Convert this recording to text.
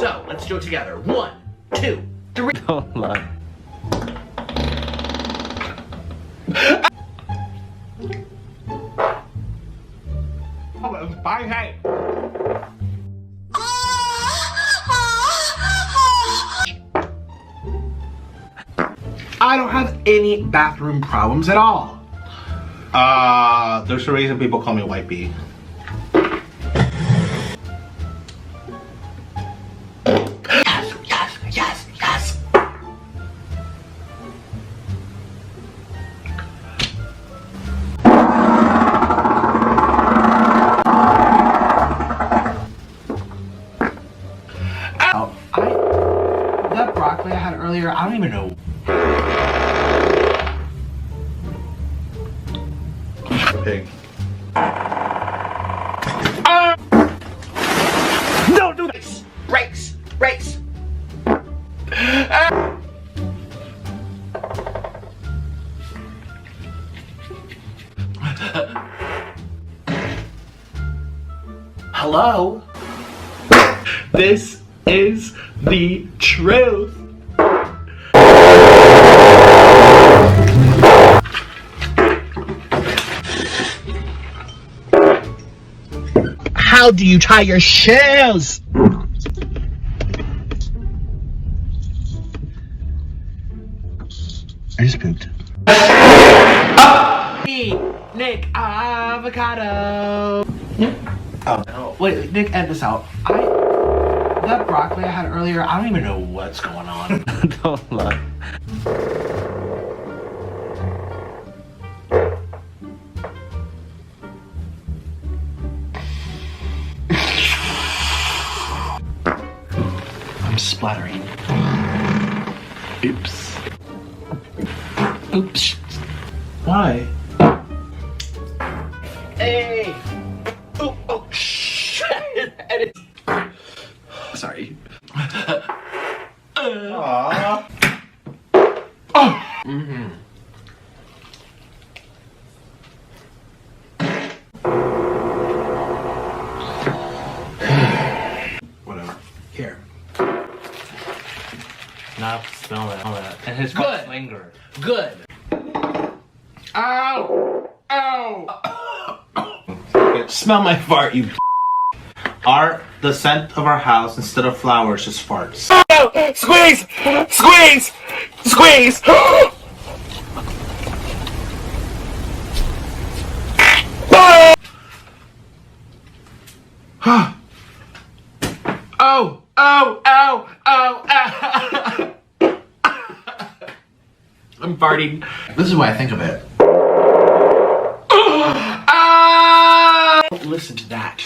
So, let's do it together. 1, 2, 3. Don't lie. Bye, hey. I don't have any bathroom problems at all. There's a reason people call me White Bee. Yes, yes, yes, yes. Oh, that broccoli I had earlier, I don't even know. Pig. Don't do this! Brakes! Brakes! Hello? This is the truth. How do you tie your shoes? I just pooped. Me, Nick Avocado. Oh no. Wait, Nick, edit this out. That broccoli I had earlier, I don't even know what's going on. Don't lie. I'm splattering. Oops. Oops. Why? Hey! Oh, oh, shit! Edit. Sorry. Aww. Oh! Mm-hmm. Whatever. Here. Now smell that. All that. And his Good. linger. Good. Ow! Ow! Smell my fart, you. The scent of our house instead of flowers just farts. Oh, squeeze! Squeeze! Squeeze! Oh! Oh! Ow! Ow! Ow! I'm farting. This is what I think of it. Ah! Listen to that.